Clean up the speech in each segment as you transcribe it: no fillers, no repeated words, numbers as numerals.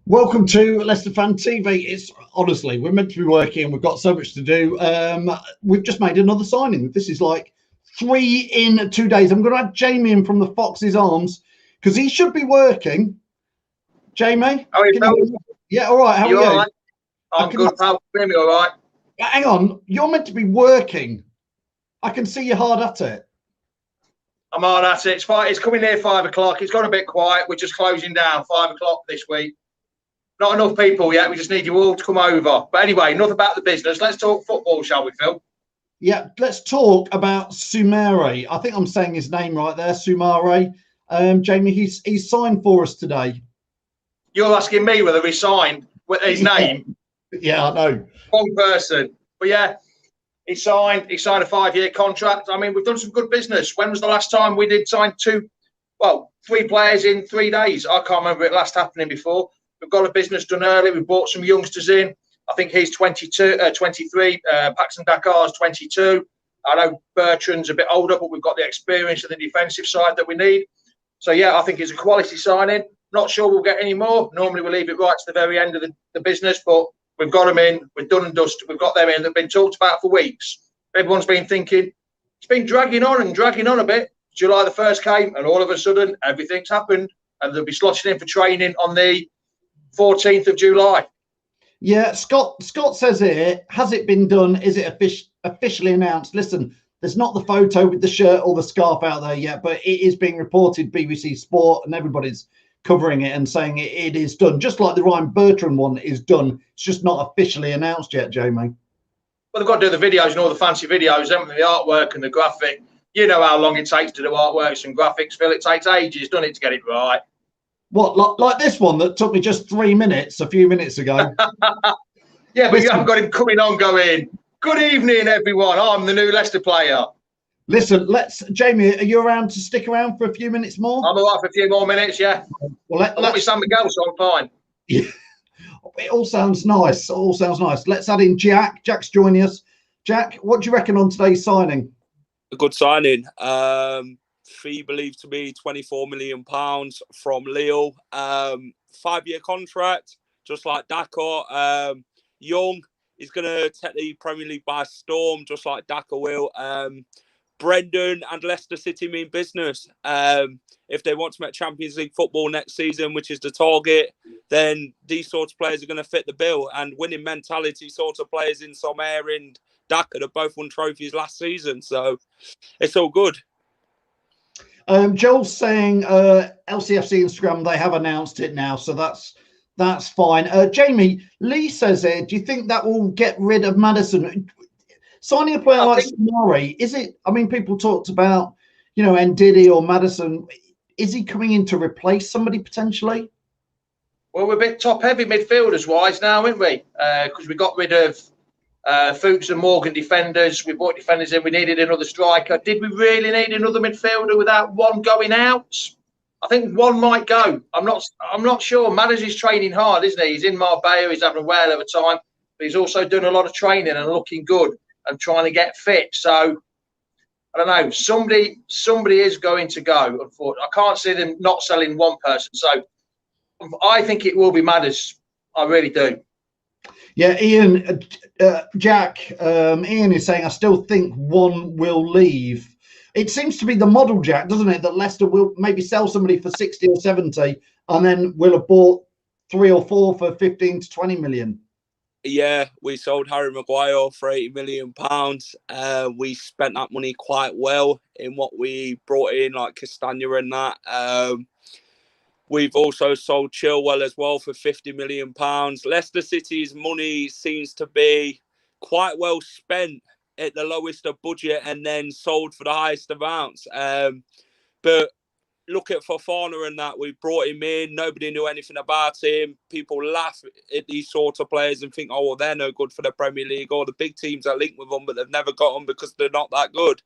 Welcome to Leicester Fan TV. It's honestly, we're meant to be working. We've got so much to do. We've just made another signing. This is like 3 in 2 days. I'm going to add Jamie in from the Fox's Arms because he should be working. Jamie? How are you, pal? Yeah, all right. How are you? All right? I'm good, pal. Hear me all right? Hang on. You're meant to be working. I can see you're hard at it. I'm hard at it. It's fine. It's coming near 5 o'clock. It's gone a bit quiet. We're just closing down 5 o'clock this week. Not enough people yet. We just need you all to come over. But anyway, enough about the business. Let's talk football, shall we, Phil? Yeah, let's talk about Soumare. I think I'm saying his name right there, Soumare. Jamie, he's signed for us today. You're asking me whether he signed with his name? Yeah, I know. Wrong person. But yeah, he signed a 5-year contract. I mean, we've done some good business. When was the last time we did sign 3 players in 3 days? I can't remember it last happening before. We've got a business done early. We brought some youngsters in. I think he's 23. Paxton Dakar's 22. I know Bertrand's a bit older, but we've got the experience of the defensive side that we need. So, yeah, I think it's a quality signing. Not sure we'll get any more. Normally, we'll leave it right to the very end of the business, but we've got them in. We're done and dusted. We've got them in. They've been talked about for weeks. Everyone's been thinking, it's been dragging on a bit. July the 1st came, and all of a sudden, everything's happened. And they'll be slotting in for training on the 14th of July. Yeah, Scott says here, has it been done? Is it officially announced? Listen, there's not the photo with the shirt or the scarf out there yet, but it is being reported, BBC Sport, and everybody's covering it and saying it is done. Just like the Ryan Bertrand one is done. It's just not officially announced yet, Jamie. Well, they've got to do the videos and all the fancy videos, haven't they? The artwork and the graphic. You know how long it takes to do artworks and graphics, Phil. It takes ages, doesn't it, to get it right? What, like this one that took me just 3 minutes a few minutes ago? Yeah, but you haven't got him coming on going, good evening, everyone. I'm the new Leicester player. Listen, Jamie, are you around to stick around for a few minutes more? I'm all right for a few more minutes, yeah. Well, I'll be San Miguel, so I'm fine. Yeah. It all sounds nice. All sounds nice. Let's add in Jack. Jack's joining us. Jack, what do you reckon on today's signing? A good signing. Fee believed to be £24 million from Lille. 5-year contract, just like Dakar. Young is going to take the Premier League by storm, just like Dakar will. Brendan and Leicester City mean business. If they want to make Champions League football next season, which is the target, then these sorts of players are going to fit the bill. And winning mentality sort of players in Soumare and Dakar have both won trophies last season. So it's all good. Joel's saying LCFC Instagram, they have announced it now, so that's fine. Jamie, Lee says here, do you think that will get rid of Maddison? Signing a player like Soumare, is it? I mean, people talked about, Ndidi or Maddison. Is he coming in to replace somebody potentially? Well, we're a bit top-heavy midfielders-wise now, aren't we? Because we got rid of Fuchs and Morgan defenders. We brought defenders in. We needed another striker. Did we really need another midfielder without one going out? I think one might go. I'm not sure. Madders is training hard, isn't he? He's in Marbella. He's having a whale of a time. But he's also doing a lot of training and looking good and trying to get fit. So I don't know. Somebody is going to go. Unfortunately, I can't see them not selling one person. So I think it will be Madders. I really do. Yeah, Ian, Jack, Ian is saying, I still think one will leave. It seems to be the model, Jack, doesn't it? That Leicester will maybe sell somebody for 60 or 70 and then we'll have bought 3 or 4 for 15 to 20 million. Yeah, we sold Harry Maguire for £80 million. We spent that money quite well in what we brought in, like Castagna and that. We've also sold Chilwell as well for £50 million. Leicester City's money seems to be quite well spent at the lowest of budget and then sold for the highest amounts. But look at Fofana and that. We brought him in. Nobody knew anything about him. People laugh at these sort of players and think, oh, well, they're no good for the Premier League, or the big teams are linked with them, but they've never got them because they're not that good.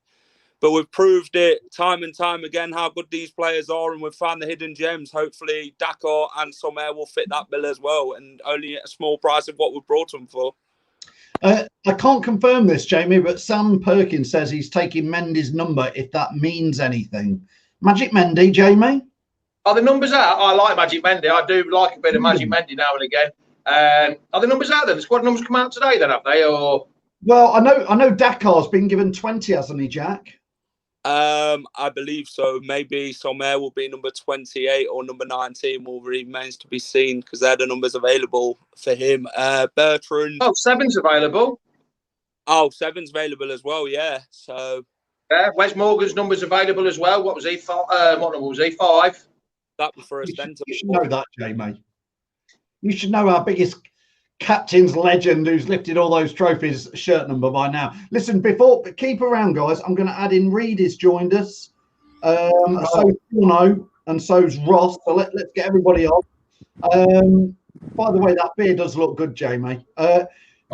But we've proved it time and time again how good these players are, and we've found the hidden gems. Hopefully, Dakar and Soumare will fit that bill as well, and only at a small price of what we've brought them for. I can't confirm this, Jamie, but Sam Perkins says he's taking Mendy's number, if that means anything. Magic Mendy, Jamie? Are the numbers out? I like Magic Mendy. I do like a bit of Magic Mendy now and again. Are the numbers out then? The squad numbers come out today then, have they? Or well, I know Dakar's been given 20, hasn't he, Jack? I believe so. Maybe Soumare will be number 28 or number 19 will remains to be seen because they're the numbers available for him. Bertrand. Oh, 7's available. Oh, 7's available as well, yeah. So yeah, Wes Morgan's numbers available as well. What was he? What number was he? 5. That was for a centre. You should know that, Jamie. You should know our biggest captain's legend who's lifted all those trophies shirt number by now. Listen, keep around, guys. I'm going to add in Reedy's joined us. So Jono and so's Ross. So let's get everybody on. By the way, that beer does look good, Jamie. Oh,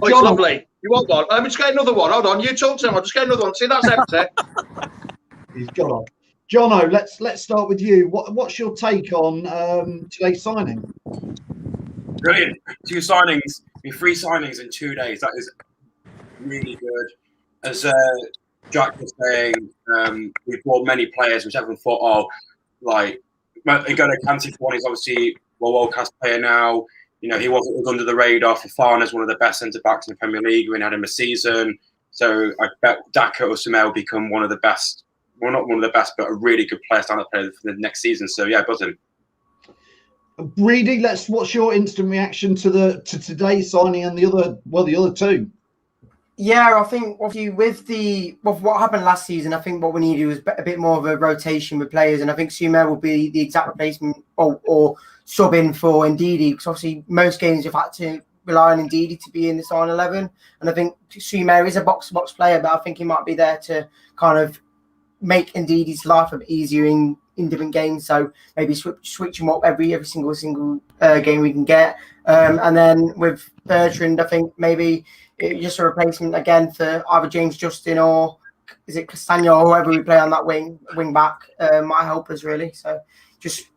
it's lovely. You want one? Let me just get another one. Hold on. You talk to him. I'll just get another one. See, that's empty. He's got on. Jono, let's start with you. What's your take on today's signing? Brilliant. 2 signings, 3 signings in 2 days. That is really good. As Jack was saying, we bought many players, which everyone thought, oh, like, N'Golo Kante for one, he's obviously a world-class player now. You know, he was under the radar. Fofana's one of the best centre-backs in the Premier League. We had him a season. So I bet Daka or Soumare will become one of the best. Well, not one of the best, but a really good player, stand-up player for the next season. So, yeah, buzzing. Reedy, what's your instant reaction to today's signing and the other 2? Yeah, I think obviously with what happened last season, I think what we needed was a bit more of a rotation with players, and I think Soumare will be the exact replacement or sub in for Ndidi, because obviously most games we've had to rely on Ndidi to be in the starting 11, and I think Soumare is a box-to-box player, but I think he might be there to kind of make Ndidi's life a bit easier in different games. So maybe switch him up every single game we can get. And then with Bertrand, I think maybe just a replacement again for either James Justin or is it Castagno or whoever we play on that wing back might help us really. So just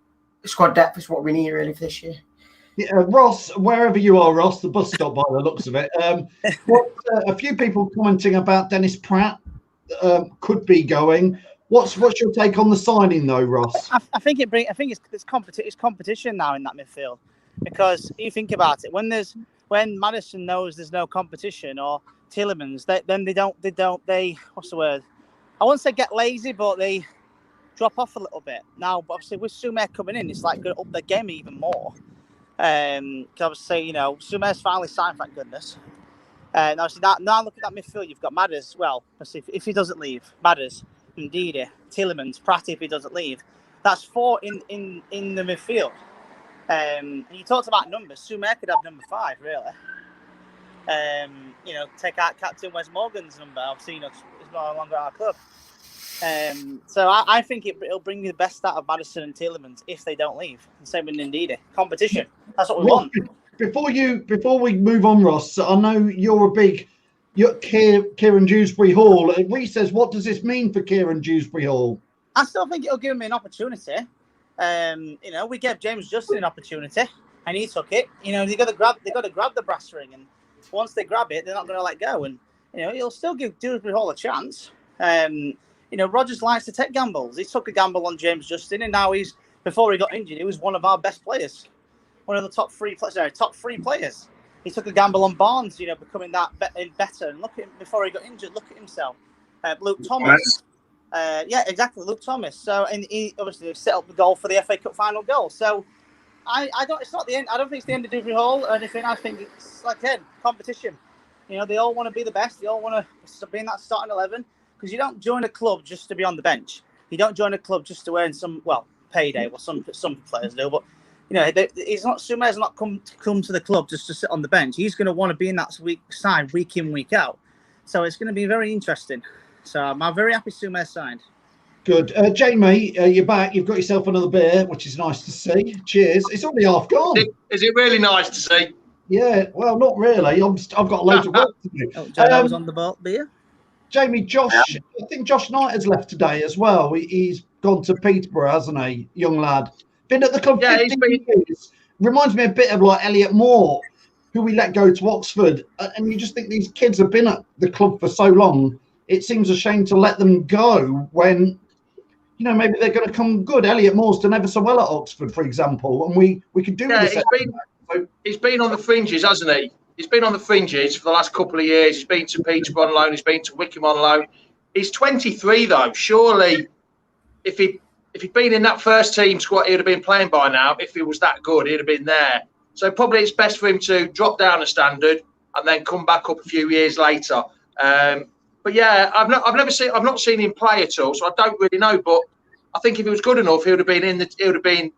squad depth is what we need really for this year. Yeah, Ross, wherever you are, Ross, the bus stop by the looks of it. A few people commenting about Dennis Pratt could be going. What's your take on the signing though, Ross? I think it's competition now in that midfield, because you think about it, when Maddison knows there's no competition or Tielemans, they what's the word? I won't say get lazy, but they drop off a little bit. Now, obviously with Soumare coming in, it's like going to up the game even more. Because obviously, you know, Soumare's finally signed, thank goodness. Now look at that midfield. You've got Madders. Well, if he doesn't leave, Madders, Ndidi, Tielemans, Pratt if he doesn't leave. That's 4 in the midfield. And you talked about numbers. Soumare could have number 5, really. You know, take out Captain Wes Morgan's number. Obviously, you know, it's no longer our club. So I think it'll bring the best out of Maddison and Tielemans if they don't leave. And same with Ndidi. Competition. That's what we want. Before we move on, Ross, I know you're Kieran Dewsbury Hall. Reece says, what does this mean for Kieran Dewsbury Hall? I still think it'll give me an opportunity. You know, we gave James Justin an opportunity and he took it. You know, they got to grab the brass ring, and once they grab it, they're not going to let go. And you know, he'll still give Dewsbury Hall a chance. You know, Rodgers likes to take gambles. He took a gamble on James Justin, and now before he got injured, he was one of our best players. One of the top 3 players. He took a gamble on Barnes, you know, becoming that better. And look at him before he got injured. Look at himself. Luke Thomas. Yeah, exactly. Luke Thomas. So, and he obviously set up the goal for the FA Cup final goal. So, I don't. It's not the end. I don't think it's the end of Dewsbury Hall or anything. I think it's like competition. You know, they all want to be the best. They all want to be in that starting 11, because you don't join a club just to be on the bench. You don't join a club just to earn some payday. Well, some players do, but. You know, Soumare's not come to the club just to sit on the bench. He's going to want to be in that side week in, week out. So it's going to be very interesting. So I'm very happy Soumare signed. Good. Jamie, you're back. You've got yourself another beer, which is nice to see. Cheers. It's only half gone. Is it really nice to see? Yeah, well, not really. I've got loads of work to do. Oh, Joe was on the boat beer. Jamie, I think Josh Knight has left today as well. He's gone to Peterborough, hasn't he? Young lad. Been at the club 15 years. Reminds me a bit of like Elliot Moore, who we let go to Oxford. And you just think these kids have been at the club for so long. It seems a shame to let them go when maybe they're going to come good. Elliot Moore's done ever so well at Oxford, for example, and we could do with this. He's been on the fringes, hasn't he? He's been on the fringes for the last couple of years. He's been to Peterborough on loan. He's been to Wickham on loan. He's 23 though. Surely, if he'd been in that first team squad, he'd have been playing by now. If he was that good, he'd have been there. So probably it's best for him to drop down a standard and then come back up a few years later. But yeah, I've not seen him play at all, so I don't really know. But I think if he was good enough, he would have been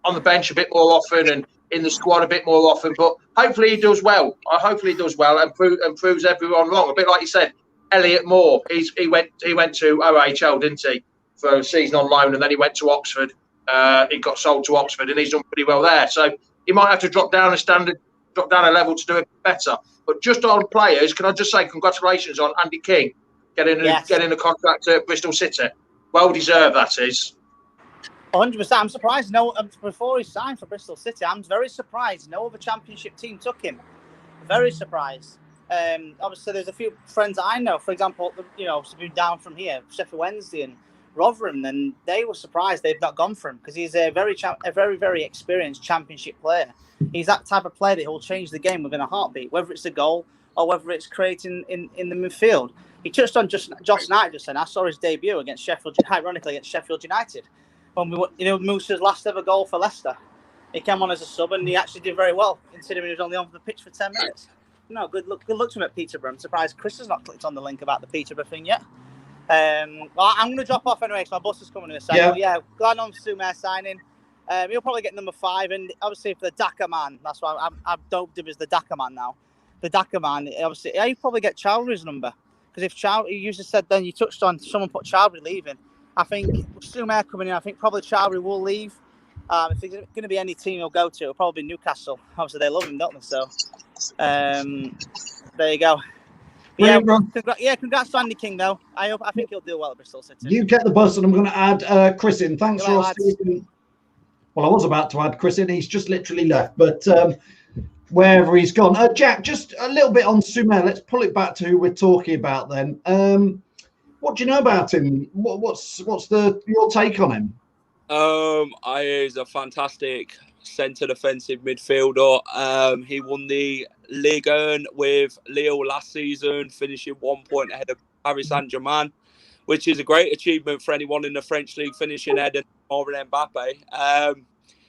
on the bench a bit more often and in the squad a bit more often. But hopefully he does well. Hopefully he does well and proves everyone wrong. A bit like you said, Elliot Moore. He went to OHL, didn't he, for a season on loan, and then he went to Oxford. He got sold to Oxford, and he's done pretty well there. So he might have to drop down a level to do it better. But just on players, can I just say congratulations on Andy King getting a contract at Bristol City. Well deserved, that is. 100%. I'm surprised. Before he signed for Bristol City, I'm very surprised no other Championship team took him. Very surprised. Obviously, there's a few friends I know, for example, been down from here, Sheffield Wednesday and Rotherham, and they were surprised they've not gone for him because he's a very, very experienced Championship player. He's that type of player that will change the game within a heartbeat, whether it's a goal or whether it's creating in the midfield. He touched on Josh Knight just then. I saw his debut against Sheffield United. When Moose's last ever goal for Leicester. He came on as a sub and he actually did very well, considering he was only on the pitch for 10 minutes. No, good luck to him at Peterborough. I'm surprised Chris has not clicked on the link about the Peterborough thing yet. Well, I'm going to drop off anyway because my bus is coming in a second. Yeah. But yeah, glad on Soumare signing. He'll probably get number 5, and obviously for the Dakar man, that's why I've doped him as the Dakar man now. The Dakar man, obviously, he'll probably get Chowdhury's number because if Chowdhury, you just said then you touched on someone put Chowdhury leaving. I think Soumare coming in, I think probably Chowdhury will leave. If there's going to be any team he'll go to, it'll probably be Newcastle. Obviously, they love him, don't they? So, there you go. Yeah, congrats to Andy King, though. I think he'll do well at Bristol City. You get the bus, and I'm going to add Chris in. Thanks, Ross. Well, I was about to add Chris in. He's just literally left, but wherever he's gone. Jack, just a little bit on Soumare. Let's pull it back to who we're talking about then. What do you know about him? What's your take on him? He's a fantastic centre defensive midfielder. He won the Ligue 1 with Lille last season, finishing 1 point ahead of Paris Saint-Germain, which is a great achievement for anyone in the French league, finishing ahead of Mbappe.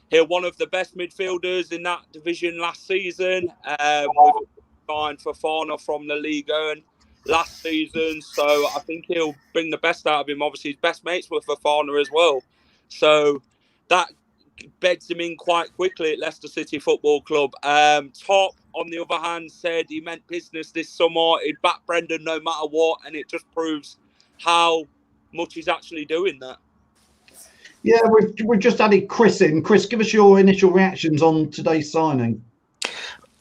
He's one of the best midfielders in that division last season. We've signed for Fana from the Ligue 1 last season, so I think he'll bring the best out of him. Obviously, his best mates were Fofana as well, so that beds him in quite quickly at Leicester City Football Club. Top, on the other hand, said he meant business this summer. He'd back Brendan no matter what, and it just proves how much he's actually doing that. Yeah, we've just added Chris in. Chris, give us your initial reactions on today's signing.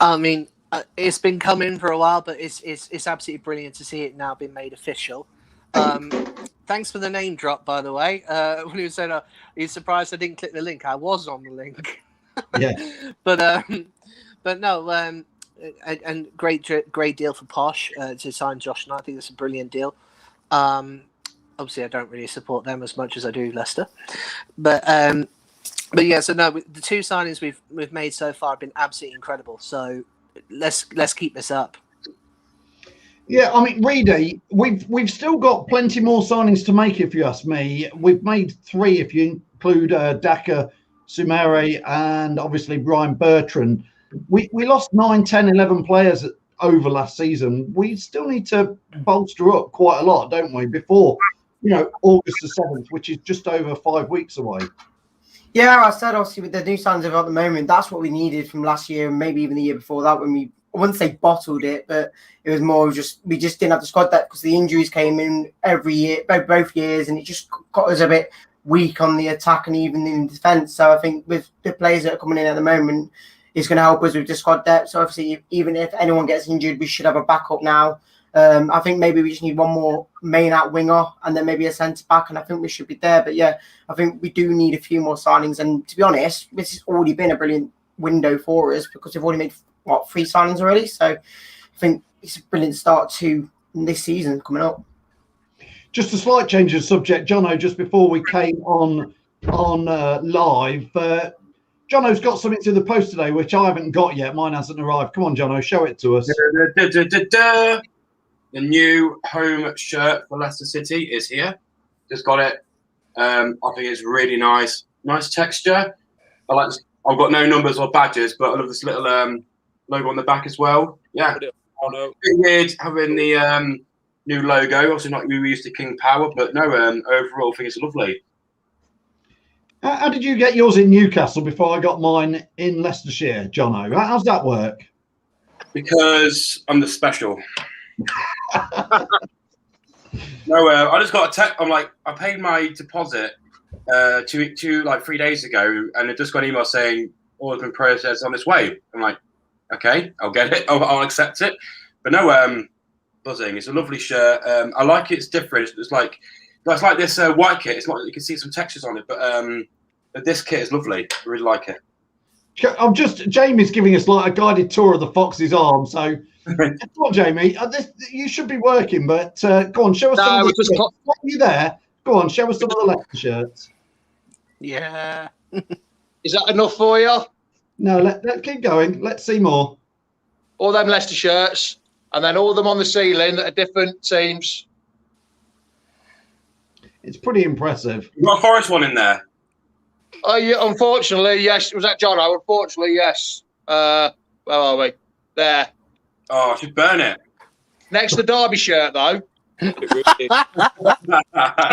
I mean, it's been coming for a while, but it's absolutely brilliant to see it now being made official. Thanks for the name drop, by the way. When you said you're surprised I didn't click the link, I was on the link. Yeah, but no, and great deal for Posh to sign Josh Knight. I think it's a brilliant deal. Obviously, I don't really support them as much as I do Leicester, but yeah. So no, the 2 signings we've made so far have been absolutely incredible. So let's keep this up. Yeah, I mean, Reedy, we've still got plenty more signings to make. If you ask me, we've made 3 if you include Dakar, Soumare, and obviously Brian Bertrand. We lost 9, 10, 11 players over last season. We still need to bolster up quite a lot, don't we? Before August the 7th, which is just over 5 weeks away. Yeah, I said obviously with the new signs at the moment, that's what we needed from last year and maybe even the year before that when I wouldn't say bottled it, but it was more we just didn't have the squad depth because the injuries came in every year, both years, and it just got us a bit weak on the attack and even in defence. So I think with the players that are coming in at the moment, it's going to help us with the squad depth. So obviously, even if anyone gets injured, we should have a backup now. I think maybe we just need one more main out winger and then maybe a centre back, and I think we should be there. But yeah, I think we do need a few more signings. And to be honest, this has already been a brilliant window for us because we've already made 3 signings already. So I think it's a brilliant start to this season coming up. just a slight change of subject, Jono. Just before we came on live, Jono's got something to the post today, which I haven't got yet. Mine hasn't arrived. Come on, Jono, show it to us. The new home shirt for Leicester City is here. Just got it. I think it's really nice. Nice texture. I've got no numbers or badges, but I love this little logo on the back as well. Yeah. Pretty weird having the new logo. Obviously not we used to King Power, but no, overall I think it's lovely. How did you get yours in Newcastle before I got mine in Leicestershire, Jono? How's that work? Because I'm the special. No, I just got a text. I'm like, I paid my deposit 3 days ago, and it just got an email saying all has been processed on its way. I'm like, okay, I'll get it. I'll accept it. But no, buzzing. It's a lovely shirt. I like it. It's different. It's like this white kit. It's not. You can see some textures on it, but this kit is lovely. I really like it. Jamie's giving us like a guided tour of the Fox's Arm. So, come on, Jamie. You should be working, but go on, show us some of the shirts. Are you there? Go on, show us some of the Leicester shirts. Yeah. Is that enough for you? No, let's keep going. Let's see more. All them Leicester shirts, and then all of them on the ceiling at different teams. It's pretty impressive. You've got a Forest one in there. Oh, yeah, unfortunately, yes. Was that John? Unfortunately, yes. Where are we? There. Oh, I should burn it. Next to the Derby shirt, though.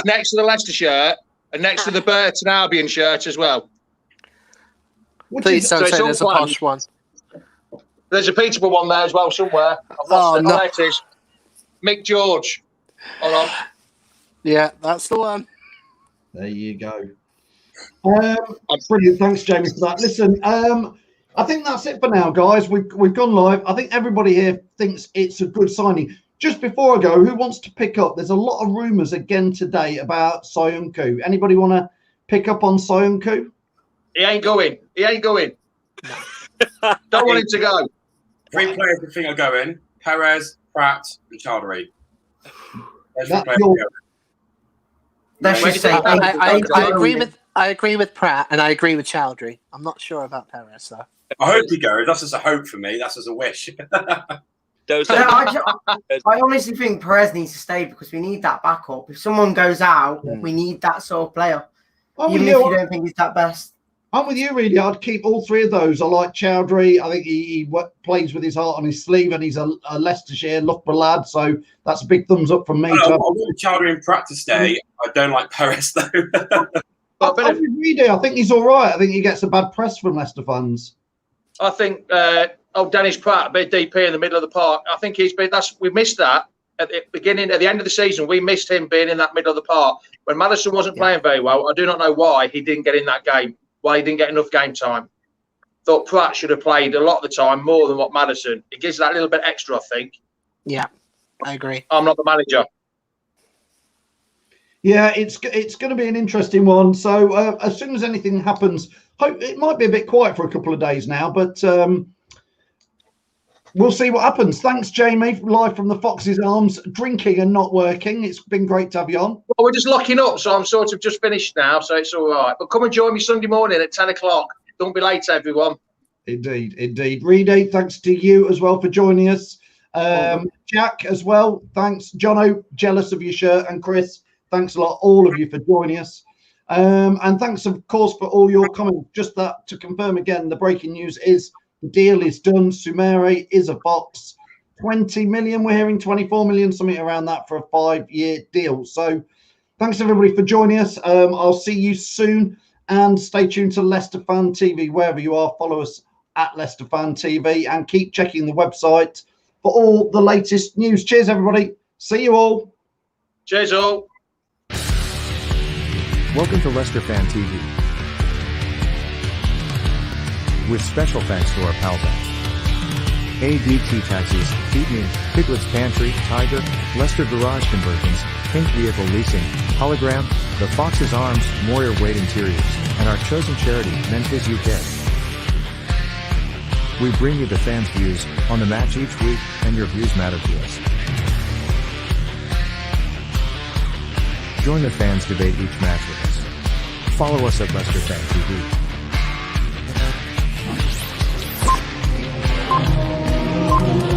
Next to the Leicester shirt, and next to the Burton Albion shirt as well. Please don't say there's a posh one. There's a Peterborough one there as well somewhere. I've lost it. No. There it is. Mick George. Hold on. Yeah, that's the one. There you go. Brilliant. Thanks, Jamie, for that. Listen, I think that's it for now, guys. We've gone live. I think everybody here thinks it's a good signing. Just before I go, who wants to pick up? There's a lot of rumours again today about Soyuncu. Anybody want to pick up on Soyuncu? He ain't going. Don't want him to go. 3 players I think are going: Perez, Pratt, and Chowdhury. I agree with Pratt, and I agree with Chowdhury. I'm not sure about Perez, though. I hope he goes. That's just a hope for me. That's just a wish. I honestly think Perez needs to stay because we need that backup. If someone goes out, we need that sort of player. Even if you don't think he's that best. I'm with you, really. I'd keep all 3 of those. I like Chowdhury. I think he plays with his heart on his sleeve, and he's a Leicestershire Loughborough lad. So that's a big thumbs up from me. I want Chowdhury and Pratt to stay. I don't like Perez, though. I think he's all right. I think he gets a bad press from Leicester fans. I think Dennis Pratt, a bit DP in the middle of the park. I think we missed that at the end of the season. We missed him being in that middle of the park when Maddison wasn't playing very well. I do not know why he didn't get in that game. Why he didn't get enough game time. Thought Pratt should have played a lot of the time more than what Maddison. It gives that little bit extra, I think. Yeah, I agree. I'm not the manager. Yeah, it's going to be an interesting one. So as soon as anything happens, it might be a bit quiet for a couple of days now, but we'll see what happens. Thanks, Jamie, live from the Fox's Arms, drinking and not working. It's been great to have you on. Well, we're just locking up, so I'm sort of just finished now, so it's all right. But come and join me Sunday morning at 10 o'clock. Don't be late, everyone. Indeed. Reedy, thanks to you as well for joining us. Jack as well, thanks. Jono, jealous of your shirt. And Chris, thanks a lot, all of you, for joining us. And thanks, of course, for all your comments. Just that to confirm again, the breaking news is the deal is done. Soumare is a Fox. 20 million, we're hearing 24 million, something around that for a 5-year deal. So thanks, everybody, for joining us. I'll see you soon. And stay tuned to Leicester Fan TV, wherever you are. Follow us at Leicester Fan TV and keep checking the website for all the latest news. Cheers, everybody. See you all. Cheers, all. Welcome to Leicester Fan TV. With special thanks to our pals at ADT Taxis, Feed Me, Piglet's Pantry, Tiger, Leicester Garage Conversions, Pink Vehicle Leasing, Hologram, The Fox's Arms, Moyer Wade Interiors, and our chosen charity, Memphis UK. We bring you the fans' views on the match each week, and your views matter to us. Join the fans debate each match with us. Follow us at Leicester Fan TV.